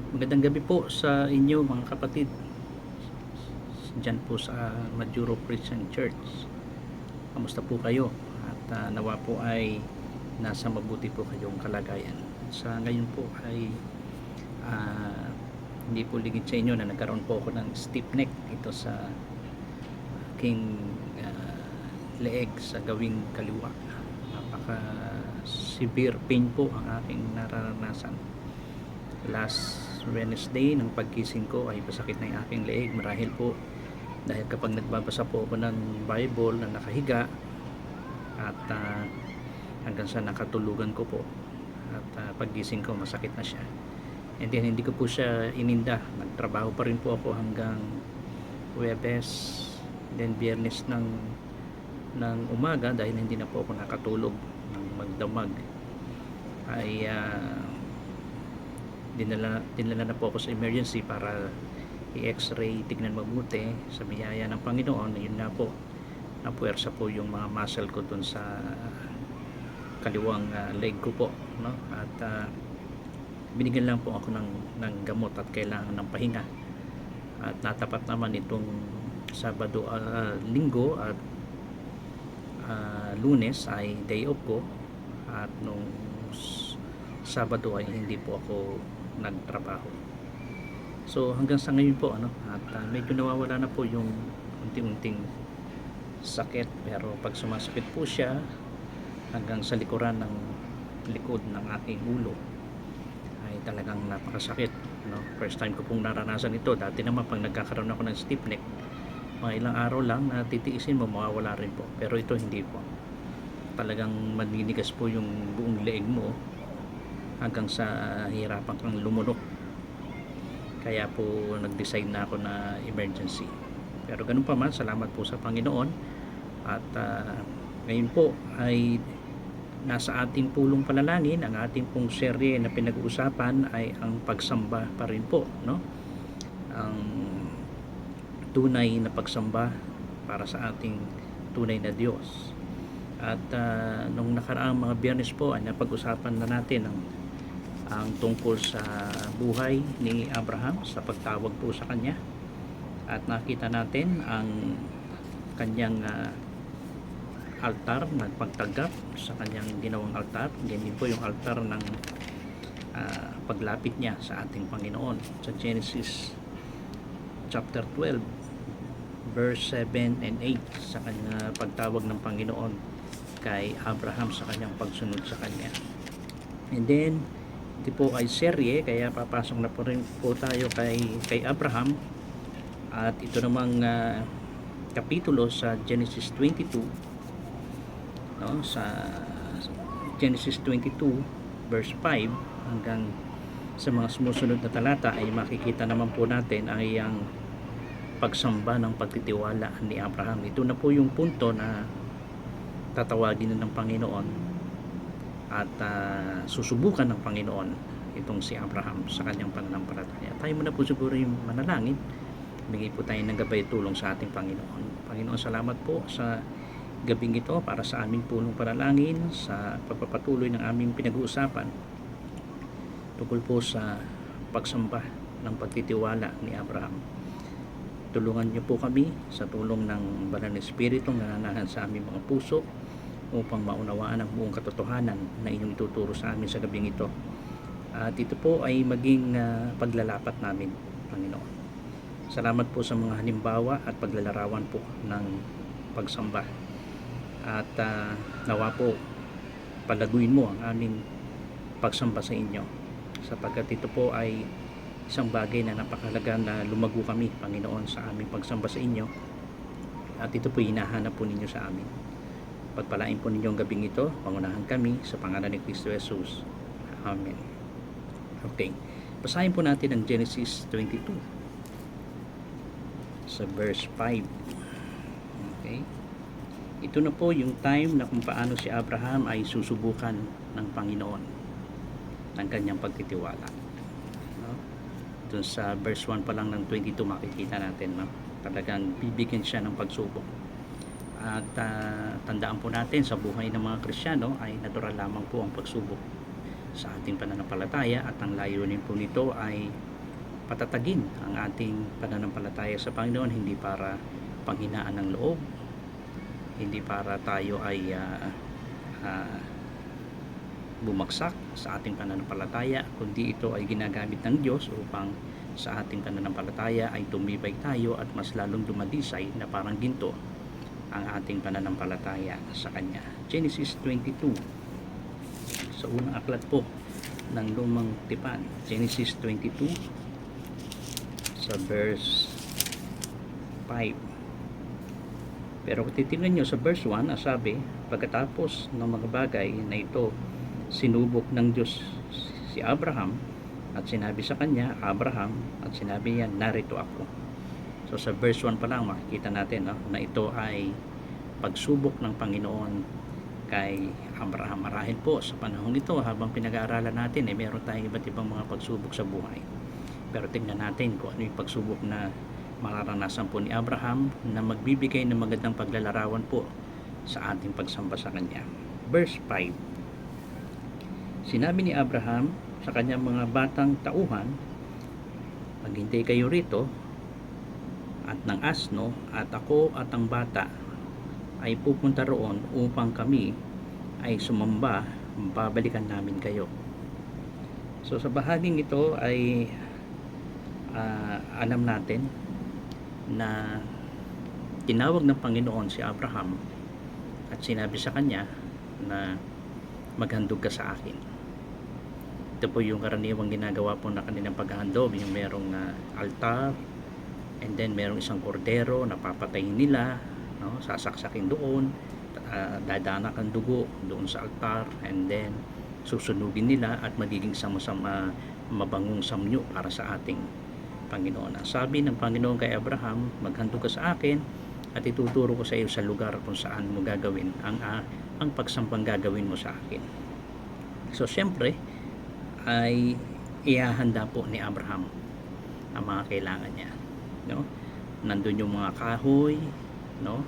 Magandang gabi po sa inyo mga kapatid dyan po sa Majuro Christian Church. Kamusta po kayo? At nawa po ay nasa mabuti po kayong kalagayan. Sa ngayon po ay ah, hindi po ligid sa inyo na nagkaroon po ako ng stiff neck ito sa aking leeg sa gawing kaliwa. Napaka severe pain po ang aking nararanasan. Last Wednesday ng pagkising ko ay masakit na yung aking leeg marahil po dahil kapag nagbabasa po ako ng Bible na nakahiga at hanggang sa nakatulugan ko po at paggising ko masakit na siya, and then hindi ko po siya ininda, nagtrabaho pa rin po ako hanggang Huwebes, then Biyernes ng umaga dahil hindi na po ako nakatulog ng magdamag ay dinala na po ako sa emergency para i-x-ray, tignan mabuti sa biyaya ng Panginoon. Yun na po, napuwersa po yung mga muscle ko dun sa kaliwang leg ko po, no? At binigyan lang po ako ng gamot at kailangan ng pahinga, at natapat naman itong Sabado, Linggo at Lunes ay day off ko, at nung Sabado ay hindi po ako nagtrabaho. So hanggang sa ngayon po at medyo nawawala na po yung unti-unting sakit, pero pag sumasakit po siya hanggang sa likuran ng likod ng aking ulo ay talagang napakasakit, no? First time ko pong naranasan ito. Dati naman pag nagkakaroon ako ng stiff neck, mga ilang araw lang na titiisin mo, mawawala rin po, pero ito hindi po. Talagang maninigas po yung buong leeg mo hanggang sa hirapan kang lumunok. Kaya po nag-decide na ako na emergency. Pero ganun pa man, salamat po sa Panginoon. At ngayon po ay nasa ating pulong panalangin. Ang ating pong serye na pinag-uusapan ay ang pagsamba pa rin po, no? Ang tunay na pagsamba para sa ating tunay na Diyos. At nung nakaraang mga Biyernes po ay napag-usapan na natin ang tungkol sa buhay ni Abraham, sa pagtawag po sa kanya, at nakita natin ang kanyang altar, nagpagtanggap sa kanyang ginawang altar. Ganyan po yung altar ng paglapit niya sa ating Panginoon sa Genesis chapter 12 verse 7 and 8, sa kanya pagtawag ng Panginoon kay Abraham sa kanyang pagsunod sa kanya. And then ito po ay serye, kaya papasok na po rin po tayo kay Abraham, at ito namang kapitulo sa Genesis 22, no? Sa Genesis 22 verse 5 hanggang sa mga sumusunod na talata ay makikita naman po natin ang iyang pagsamba ng pagtitiwala ni Abraham. Ito na po yung punto na tatawagin na ng Panginoon at susubukan ng Panginoon itong si Abraham sa kanyang pananampalataya. Tayo muna po siguro yung manalangin. Bigay po tayo ng gabay tulong sa ating Panginoon. Panginoon, salamat po sa gabing ito para sa aming punong panalangin, sa pagpapatuloy ng aming pinag-uusapan tungkol po sa pagsamba ng pagtitiwala ni Abraham. Tulungan niyo po kami sa tulong ng Banal na Espiritu na nananahan sa aming mga puso upang maunawaan ang buong katotohanan na inyong ituturo sa amin sa gabing ito. At ito po ay maging paglalapat namin, Panginoon. Salamat po sa mga halimbawa at paglalarawan po ng pagsamba. At nawa po palaguin mo ang aming pagsamba sa inyo, sapagkat ito po ay isang bagay na napakahalaga na lumago kami, Panginoon, sa aming pagsamba sa inyo. At ito po hinahanap po ninyo sa amin. Pagpalain po ninyong gabing ito, pangunahan kami sa pangalan ni Kristo Jesus. Amen. Okay, basahin po natin ang Genesis 22 sa verse 5. Okay, ito na po yung time na kung paano si Abraham ay susubukan ng Panginoon ng kanyang pagtitiwala, no? Doon sa verse 1 pa lang ng 22 makikita natin, no? Talagang bibigyan siya ng pagsubok. At tandaan po natin, sa buhay ng mga Kristiyano ay natural lamang po ang pagsubok sa ating pananampalataya, at ang layunin po nito ay patatagin ang ating pananampalataya sa Panginoon, hindi para panghinaan ng loob, hindi para tayo ay bumagsak sa ating pananampalataya, kundi ito ay ginagamit ng Diyos upang sa ating pananampalataya ay tumibay tayo at mas lalong dumadisay na parang ginto ang ating pananampalataya sa Kanya. Genesis 22, sa unang aklat po ng Lumang Tipan, Genesis 22 sa verse 5. Pero kung titingnan nyo sa verse 1, sabi, pagkatapos ng mga bagay na ito, sinubok ng Diyos si Abraham at sinabi sa kanya, Abraham, at sinabi niya, narito ako. So sa verse 1 pa lang makikita natin na ito ay pagsubok ng Panginoon kay Abraham. Marahil po sa panahon ito, habang pinag-aaralan natin, meron tayong iba't ibang mga pagsubok sa buhay. Pero tingnan natin kung ano yung pagsubok na mararanasan po ni Abraham na magbibigay ng magandang paglalarawan po sa ating pagsamba sa Kanya. Verse 5. Sinabi ni Abraham sa kanyang mga batang tauhan, maghintay kayo rito at ng asno, at ako at ang bata ay pupunta roon upang kami ay sumamba, babalikan namin kayo. So sa bahaging ito ay alam natin na tinawag ng Panginoon si Abraham at sinabi sa kanya na maghandog ka sa akin. Ito po yung karaniwang ginagawa po na kanilang paghahandog, yung merong altar, and then merong isang kordero na papatayin nila, no? Sasaksakin doon, dadanak ang dugo doon sa altar, and then susunugin nila at magiging sama-sama mabangong samnyo para sa ating Panginoon. Sabi ng Panginoon kay Abraham, maghandog ka sa akin at ituturo ko sa iyo sa lugar kung saan mo gagawin ang pagsampang gagawin mo sa akin. So syempre ay ihahanda po ni Abraham ang mga kailangan niya, no? Nandun yung mga kahoy, no?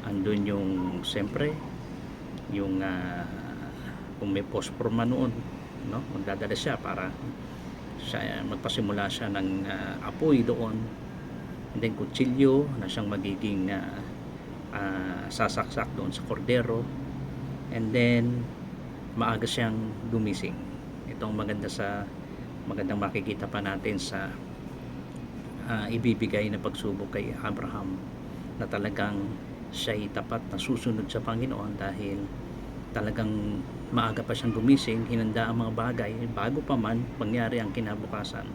Andun yung syempre yung kung may phosphor man noon, no? Magdadala siya para magpasimula siya ng apoy doon, and then kutsilyo na siyang magiging sasaksak doon sa kordero, and then maaga siyang gumising. Itong magandang makikita pa natin sa ibibigay na pagsubok kay Abraham, na talagang siya'y tapat na susunod sa Panginoon dahil talagang maaga pa siyang gumising, hinanda ang mga bagay bago pa man mangyari ang kinabukasan.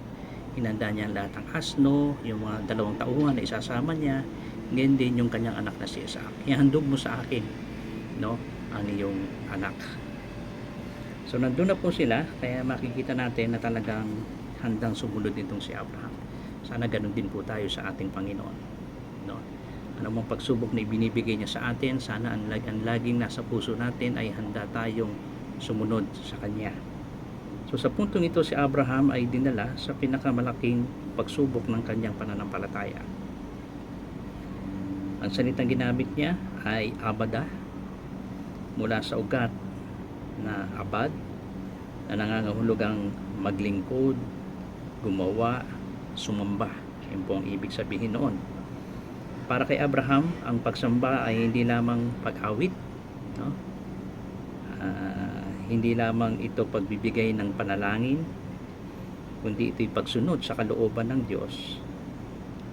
Hinanda niya lahat ng asno, yung mga 2 tauhan na isasama niya, ngayon din yung kanyang anak na si Isaac. Ihandog mo sa akin, no, ang iyong anak. So nandun na po sila, kaya makikita natin na talagang handang sumunod nitong si Abraham. Sana ganun din po tayo sa ating Panginoon, no? Anumang pagsubok na ibinibigay niya sa atin, sana ang laging nasa puso natin ay handa tayong sumunod sa Kanya. So sa puntong ito, si Abraham ay dinala sa pinakamalaking pagsubok ng kanyang pananampalataya. Ang salitang ginamit niya ay abada, mula sa ugat na abad, na nangangahulugang maglingkod, gumawa, sumamba. Yun po ang ibig sabihin noon. Para kay Abraham, ang pagsamba ay hindi lamang pag-awit, no? Hindi lamang ito pagbibigay ng panalangin, kundi ito'y pagsunod sa kalooban ng Diyos,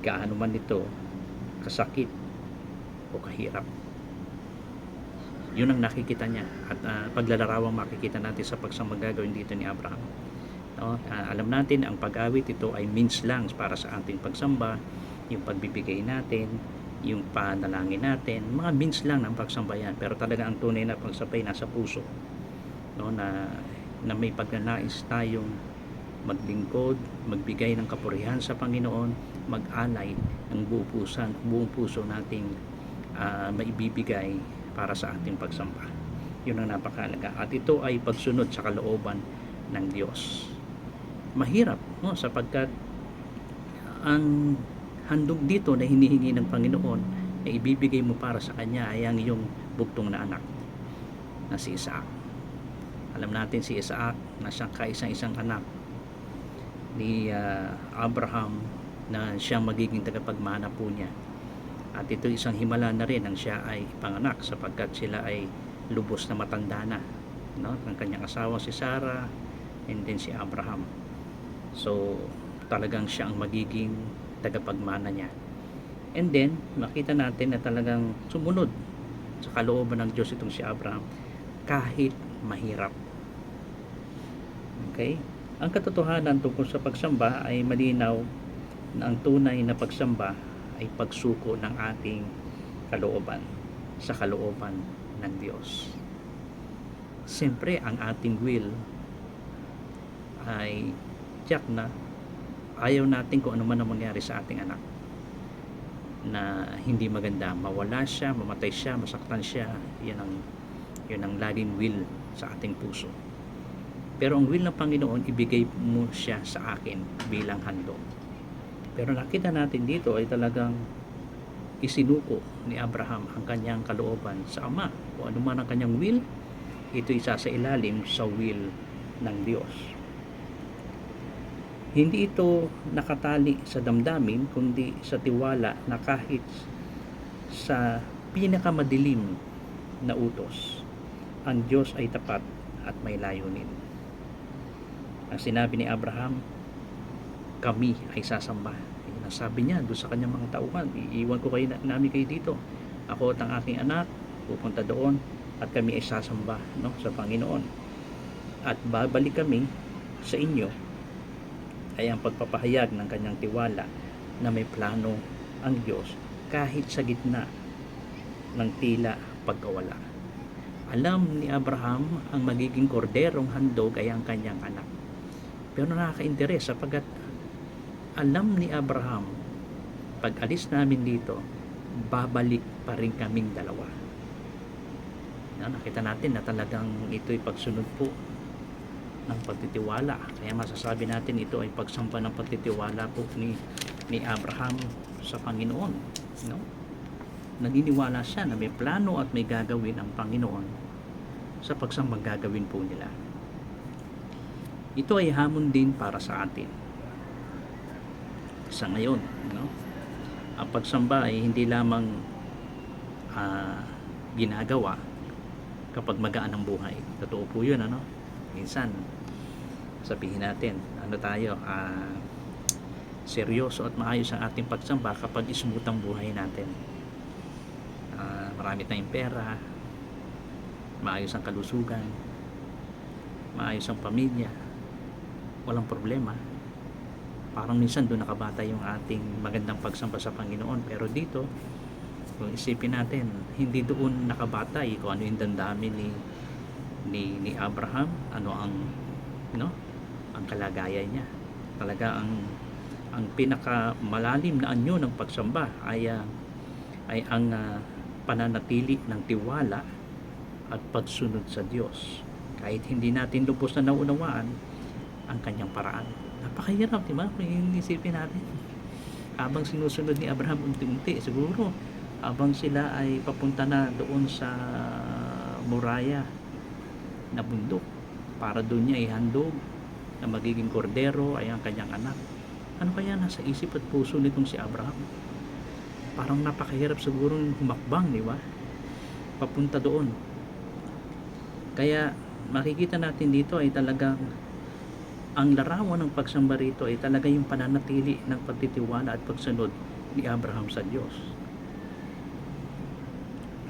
gaano man ito kasakit o kahirap. Yun ang nakikita niya at paglalarawang makikita natin sa pagsamba gagawin dito ni Abraham, no? Alam natin ang pag-awit ito ay means lang para sa ating pagsamba, yung pagbibigay natin, yung panalangin natin, mga means lang ng pagsamba yan. Pero talaga ang tunay na pagsamba ay nasa puso, no? na may pagnanais tayong maglingkod, magbigay ng kapurihan sa Panginoon, mag-alay ng buong puso nating maibibigay para sa ating pagsamba. Yun ang napakahalaga. At ito ay pagsunod sa kalooban ng Diyos. Mahirap, no? Sapagkat ang handog dito na hinihingi ng Panginoon na ibibigay mo para sa Kanya ay ang iyong bugtong na anak na si Isaac. Alam natin si Isaac na siyang kaisang-isang anak Abraham na siyang magiging tagapagmana po niya. At ito isang himala na rin ang siya ay ipanganak sapagkat sila ay lubos na matanda na, no? Ang kanyang asawa si Sarah and then si Abraham. So talagang siya ang magiging tagapagmana niya. And then makita natin na talagang sumunod sa kalooban ng Diyos itong si Abraham kahit mahirap. Okay? Ang katotohanan tungkol sa pagsamba ay malinaw na ang tunay na pagsamba ay pagsuko ng ating kalooban sa kalooban ng Diyos. Siyempre, ang ating will ay tiyak na ayaw natin kung ano man ang mangyari sa ating anak na hindi maganda, mawala siya, mamatay siya, masaktan siya. Yun ang laging will sa ating puso. Pero ang will ng Panginoon, ibigay mo siya sa akin bilang handog. Pero nakita natin dito ay talagang isinuko ni Abraham ang kanyang kalooban sa Ama. Kung ano man ang kanyang will, ito isa sa ilalim sa will ng Diyos. Hindi ito nakatali sa damdamin, kundi sa tiwala na kahit sa pinakamadilim na utos, ang Diyos ay tapat at may layunin. Ang sinabi ni Abraham, kami ay sasamba. Nasabi niya doon sa kanyang mga tauhan, iiwan ko kayo namin kayo dito. Ako at ang aking anak pupunta doon at kami ay sasamba, no, sa Panginoon. At babalik kami sa inyo. Ay ang pagpapahayag ng kanyang tiwala na may plano ang Diyos kahit sa gitna ng tila pagkawala. Alam ni Abraham ang magiging korderong handog ay ang kanyang anak. Pero nakaka-interes sapagkat alam ni Abraham, pag alis namin dito, babalik pa rin kaming dalawa. Nakita natin na talagang ito'y pagsunod po ng pagtitiwala. Kaya masasabi natin ito ay pagsamba ng pagtitiwala po ni Abraham sa Panginoon. No? Naniniwala siya na may plano at may gagawin ang Panginoon sa pagsambang gagawin po nila. Ito ay hamon din para sa atin sa ngayon, no? Ang pagsamba ay hindi lamang ginagawa kapag magaan ang buhay. Totoo po yun, ano? Minsan sabihin natin, ano tayo, seryoso at maayos ang ating pagsamba kapag smooth ang buhay natin. Marami tayong pera, maayos ang kalusugan, maayos ang pamilya, walang problema. Parang minsan doon nakabata yung ating magandang pagsamba sa Panginoon. Pero dito, kung isipin natin, hindi doon nakabatay kung ano yung damdamin ni Abraham, ano ang kalagayan niya. Talaga ang pinakamalalim na anyo ng pagsamba ay ang pananatili ng tiwala at pagsunod sa Diyos. Kahit hindi natin lubos na naunawaan ang kanyang paraan. Napakahirap, di ba? Kung isipin natin. Habang sinusunod ni Abraham unti-unti, siguro habang sila ay papunta na doon sa Moriah na bundok para doon niya ihandog na magiging kordero ay ang kanyang anak. Ano kaya nasa isip at puso nitong si Abraham? Parang napakahirap siguro humakbang, di ba? Papunta doon. Kaya makikita natin dito ay talagang ang larawan ng pagsamba rito ay talaga yung pananatili ng pagtitiwala at pagsunod ni Abraham sa Diyos.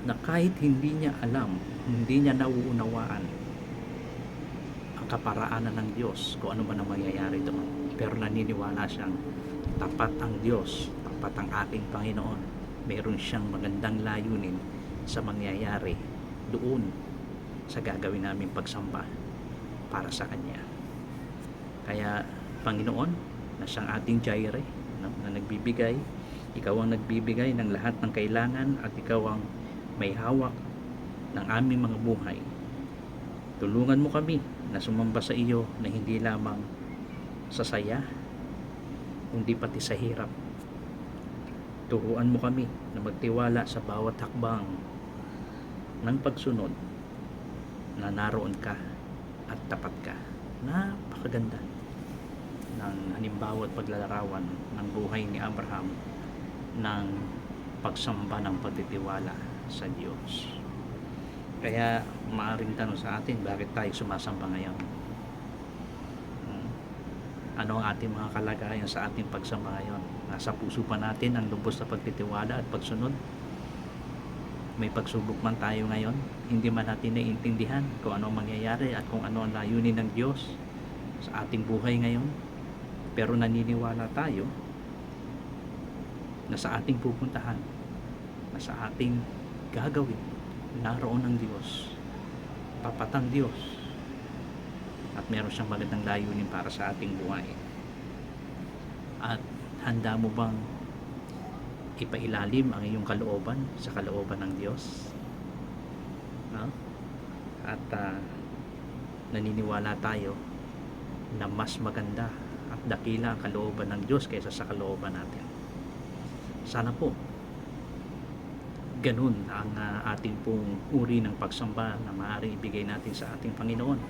Na kahit hindi niya alam, hindi niya nauunawaan ang kaparaanan ng Diyos kung ano ba na mangyayari doon. Pero naniniwala siyang tapat ang Diyos, tapat ang aking Panginoon. Meron siyang magandang layunin sa mangyayari doon sa gagawin naming pagsamba para sa Kanya. Kaya Panginoon na siyang ating Jireh, no, na nagbibigay, ikaw ang nagbibigay ng lahat ng kailangan at ikaw ang may hawak ng aming mga buhay. Tulungan mo kami na sumamba sa iyo na hindi lamang sa saya kundi pati sa hirap. Turuan mo kami na magtiwala sa bawat hakbang ng pagsunod na naroon ka at tapat ka. Napakaganda ng halimbawa at paglalarawan ng buhay ni Abraham ng pagsamba ng pagtitiwala sa Diyos. Kaya maaaring tanong sa atin, bakit tayo sumasamba ngayon? Ano ang ating mga kalagayan sa ating pagsamba ngayon? Nasa puso pa natin ang lubos na pagtitiwala at pagsunod? May pagsubok man tayo ngayon, hindi man natin naiintindihan kung ano ang mangyayari at kung ano ang layunin ng Diyos sa ating buhay ngayon, pero naniniwala tayo na sa ating pupuntahan, na sa ating gagawin, naroon ang Diyos, tapat ang Diyos, at meron siyang magandang layunin para sa ating buhay. At handa mo bang ipailalim ang iyong kalooban sa kalooban ng Diyos? No? At naniniwala tayo na mas maganda at dakila ang kalooban ng Diyos kaysa sa kalooban natin. Sana po ganun ang ating pong uri ng pagsamba na maaaring ibigay natin sa ating Panginoon,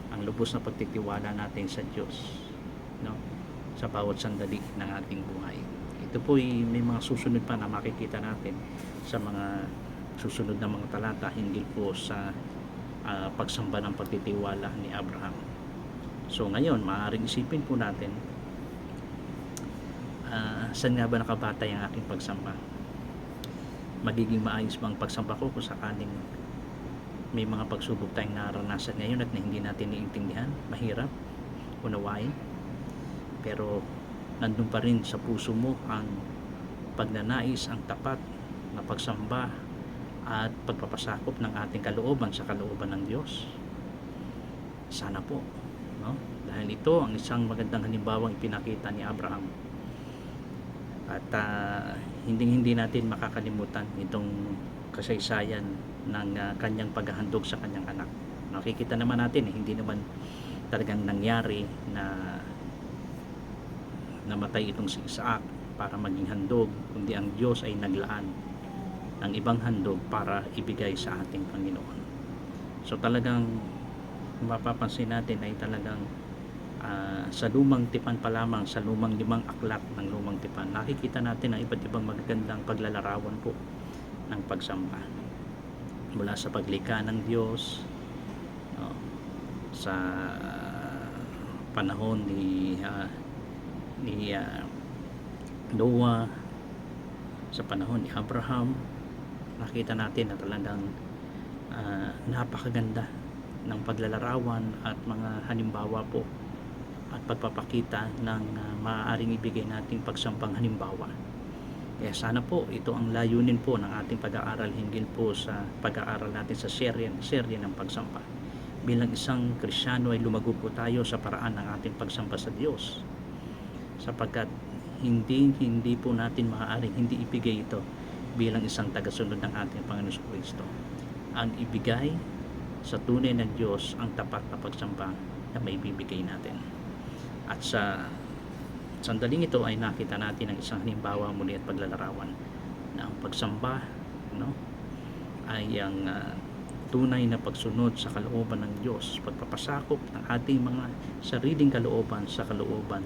ang lubos na pagtitiwala natin sa Diyos, no? Sa bawat sandali ng ating buhay. Ito po may mga susunod pa na makikita natin sa mga susunod na mga talata hinggil po sa pagsamba ng pagtitiwala ni Abraham. So ngayon, maaaring isipin po natin, saan nga ba nakabatay ang aking pagsamba? Magiging maayos bang pagsamba ko kung sakaling may mga pagsubok tayong naranasan ngayon at na hindi natin naiintindihan, mahirap unawain, pero nandun pa rin sa puso mo ang pagnanais, ang tapat na pagsamba at pagpapasakop ng ating kalooban sa kalooban ng Diyos? Sana po, no? Dahil ito ang isang magandang halimbawang ipinakita ni Abraham. At hindi natin makakalimutan itong kasaysayan ng kanyang paghahandog sa kanyang anak. Nakikita naman natin, hindi naman talagang nangyari na namatay itong si Isaac para maging handog, kundi ang Diyos ay naglaan ng ibang handog para ibigay sa ating Panginoon. So talagang mapapansin natin ay talagang sa lumang tipan pa lamang, sa lumang 5 aklat ng lumang tipan, nakikita natin ang iba't ibang magagandang paglalarawan po ng pagsamba. Mula sa paglikha ng Diyos, no, sa panahon ni Noah, sa panahon ni Abraham, nakita natin na talagang napakaganda ng paglalarawan at mga halimbawa po at pagpapakita ng maaaring ibigay nating pagsambang halimbawa. Kaya sana po ito ang layunin po ng ating pag-aaral hinggil po sa pag-aaral natin sa serye ng pagsamba. Bilang isang Kristiyano ay lumago po tayo sa paraan ng ating pagsamba sa Diyos, sapagkat hindi po natin maaaring hindi ibigay ito bilang isang tagasunod ng ating Panginoon Kristo. Ang ibigay sa tunay ng Diyos ang tapat na pagsamba na may bibigay natin. At sa sandaling ito ay nakita natin ang isang halimbawa muli at paglalarawan na ang pagsamba, no, ay ang tunay na pagsunod sa kalooban ng Diyos, pagpapasakop ng ating mga sariling kalooban sa kalooban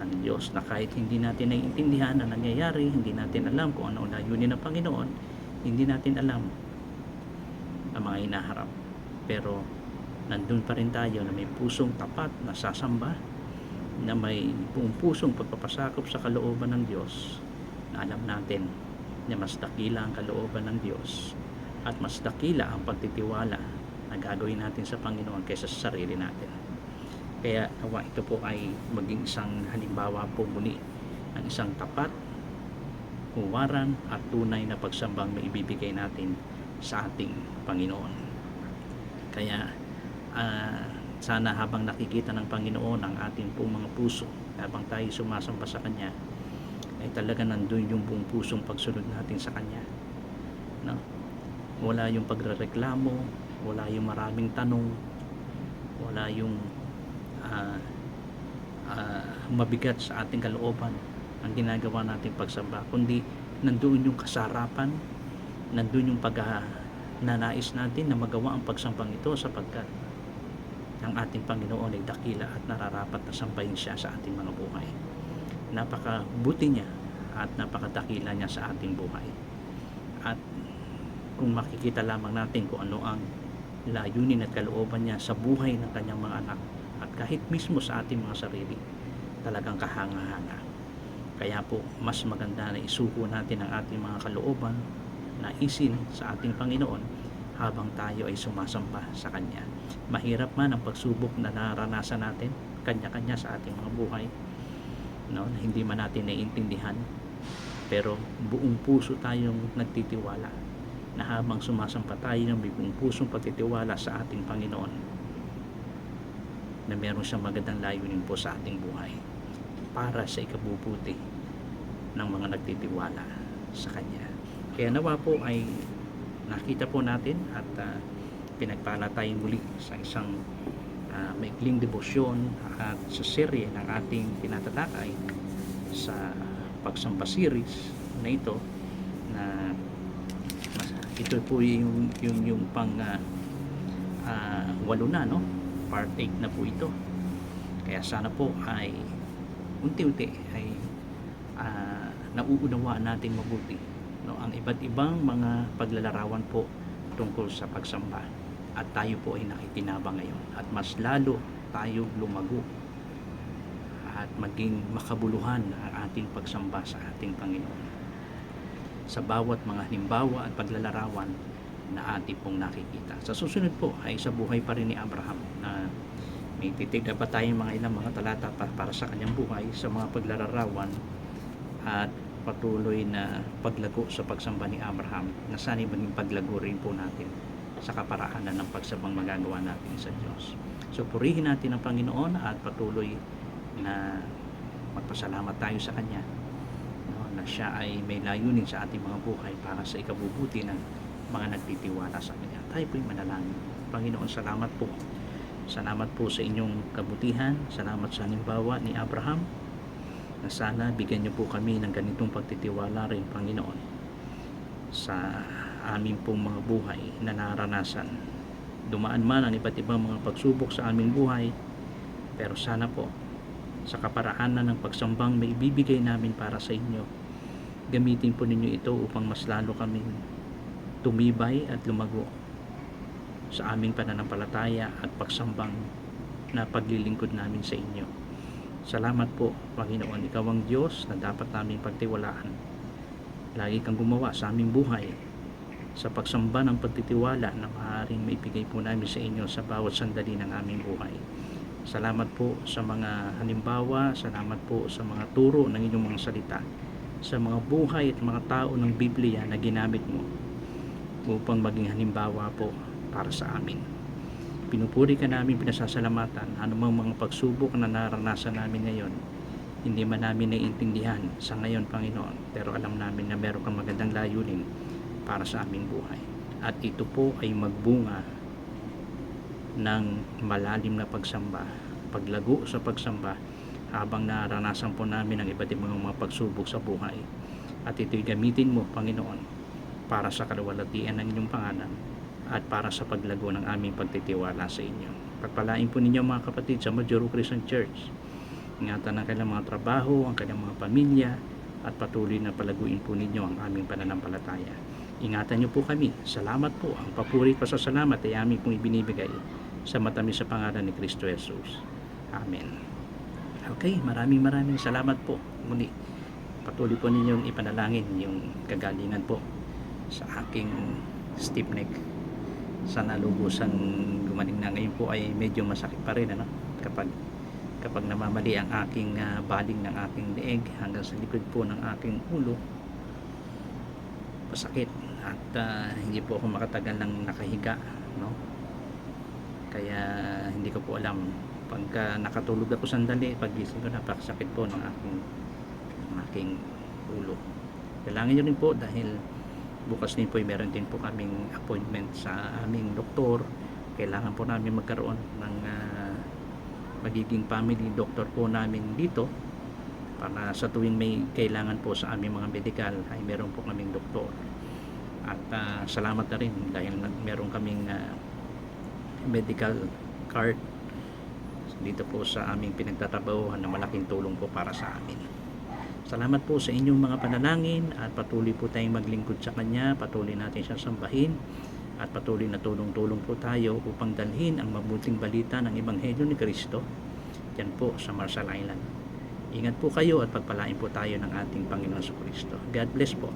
ng Diyos, na kahit hindi natin naiintindihan ang nangyayari, hindi natin alam kung ano ang layunin ng Panginoon, hindi natin alam ang mga hinaharap, pero nandun pa rin tayo na may pusong tapat na sasamba, na may buong pusong pagpapasakop sa kalooban ng Diyos, na alam natin na mas dakila ang kalooban ng Diyos at mas dakila ang pagtitiwala na gagawin natin sa Panginoon kaysa sa sarili natin. Kaya nawa ito po ay maging isang halimbawa po muli ng isang tapat, huwaran at tunay na pagsambang maibibigay natin sa ating Panginoon. Kaya sana habang nakikita ng Panginoon ang ating pong mga puso, habang tayo sumasamba sa Kanya, ay talaga nandun yung buong pusong pagsunod natin sa Kanya, no? Wala yung pagrereklamo, wala yung maraming tanong, wala yung mabigat sa ating kalooban ang ginagawa nating pagsamba, kundi nandoon yung kasarapan, nandoon yung pagnanais natin na magawa ang pagsambang ito, sapagkat ng ating Panginoon ay dakila at nararapat na sambahin siya sa ating mga buhay. Napakabuti niya at napakadakila niya sa ating buhay. At kung makikita lamang natin kung ano ang layunin at kalooban niya sa buhay ng kanyang mga anak at kahit mismo sa ating mga sarili, talagang kahanga-hanga. Kaya po mas maganda na isuko natin ang ating mga kalooban na isin sa ating Panginoon habang tayo ay sumasamba sa Kanya. Mahirap man ang pagsubok na naranasan natin kanya-kanya sa ating mga buhay, no? Hindi man natin naiintindihan, pero buong puso tayong nagtitiwala na habang sumasampa tayo ng buong pusong pagtitiwala sa ating Panginoon, na meron siyang magandang layunin po sa ating buhay para sa ikabubuti ng mga nagtitiwala sa Kanya. Kaya nawa po ay nakita po natin at pinagpala tayo muli sa isang maikling debosyon at sa serye ng ating tinatalakay sa pagsamba series na ito, na ito po yung pang walo na, no? Part 8 na po ito. Kaya sana po ay unti-unti ay nauunawaan natin mabuti, no, ang iba't ibang mga paglalarawan po tungkol sa pagsamba, at tayo po ay nakikinabang ngayon at mas lalo tayo lumago at maging makabuluhan ang ating pagsamba sa ating Panginoon sa bawat mga halimbawa at paglalarawan na ating pong nakikita. Sa susunod po ay sa buhay pa rin ni Abraham, na may titignan pa tayong mga ilang mga talata para sa kanyang buhay, sa mga paglalarawan at patuloy na paglago sa pagsamba ni Abraham, na sana'y maging paglago rin po natin sa kaparaanan ng pagsambang magagawa natin sa Diyos. So purihin natin ang Panginoon at patuloy na magpasalamat tayo sa Kanya, no, na siya ay may layunin sa ating mga buhay para sa ikabubuti ng mga nagtitiwala sa Kanya. Tayo po'y manalangin. Panginoon, salamat po. Salamat po sa inyong kabutihan. Salamat sa halimbawa ni Abraham, na sana bigyan niyo po kami ng ganitong pagtitiwala rin, Panginoon, sa aming pong mga buhay na naranasan. Dumaan man ang iba't ibang mga pagsubok sa aming buhay, pero sana po sa kaparaanan ng pagsambang may ibibigay namin para sa inyo, gamitin po ninyo ito upang mas lalo kaming tumibay at lumago sa aming pananampalataya at pagsambang na paglilingkod namin sa inyo. Salamat po, Panginoon. Ikaw ang Diyos na dapat naming pagtiwalaan. Lagi kang gumawa sa aming buhay sa pagsamba ng pagtitiwala na maaaring maibigay po namin sa inyo sa bawat sandali ng aming buhay. Salamat po sa mga halimbawa, salamat po sa mga turo ng inyong mga salita, sa mga buhay at mga tao ng Biblia na ginamit mo upang maging halimbawa po para sa amin. Pinupuri ka namin, pinasasalamatan anumang mga pagsubok na naranasan namin ngayon. Hindi man namin naiintindihan sa ngayon, Panginoon, pero alam namin na meron kang magandang layunin para sa aming buhay. At ito po ay magbunga ng malalim na pagsamba, paglago sa pagsamba habang naranasan po namin ang iba't ibang mga pagsubok sa buhay. At ito'y gamitin mo, Panginoon, para sa kaluwalhatian ng inyong pangalan at para sa paglago ng aming pagtitiwala sa inyo. Pagpalain po ninyo mga kapatid sa Majuro Christian Church. Ingatan ang kanilang mga trabaho, ang kanilang mga pamilya, at patuloy na palaguin po ninyo ang aming pananampalataya. Ingatan niyo po kami. Salamat po. Ang papuri pa sa salamat ay aming pong ibinibigay sa matamis sa pangalan ni Kristo Jesus. Amen. Okay, maraming salamat po. Muli, patuloy po ninyong ipanalangin yung kagalingan po sa aking stiff neck. Sana lubusan gumaling na. Ngayon po ay medyo masakit pa rin, ano? Kapag namamali ang aking baling ng aking leeg hanggang sa likod po ng aking ulo, masakit at hindi po ako makatagal ng nakahiga, no? Kaya hindi ko po alam, pagka nakatulog ako sandali, pagising ko napakasakit po ng aking ulo. Kailangan nyo rin po, dahil bukas din po meron din po kaming appointment sa aming doktor. Kailangan po namin magkaroon ng magiging family doctor po namin dito, para sa tuwing may kailangan po sa aming mga medical ay meron po kaming doktor. At salamat na rin dahil meron kaming medical card dito po sa aming pinagtatrabahuhan na malaking tulong po para sa amin. Salamat po sa inyong mga panalangin at patuloy po tayong maglingkod sa Kanya, patuloy natin siyang sambahin at patuloy na tulong-tulong po tayo upang dalhin ang mabuting balita ng Ebanghelyo ni Kristo dyan po sa Marshall Island. Ingat po kayo at pagpalain po tayo ng ating Panginoon sa Kristo. God bless po.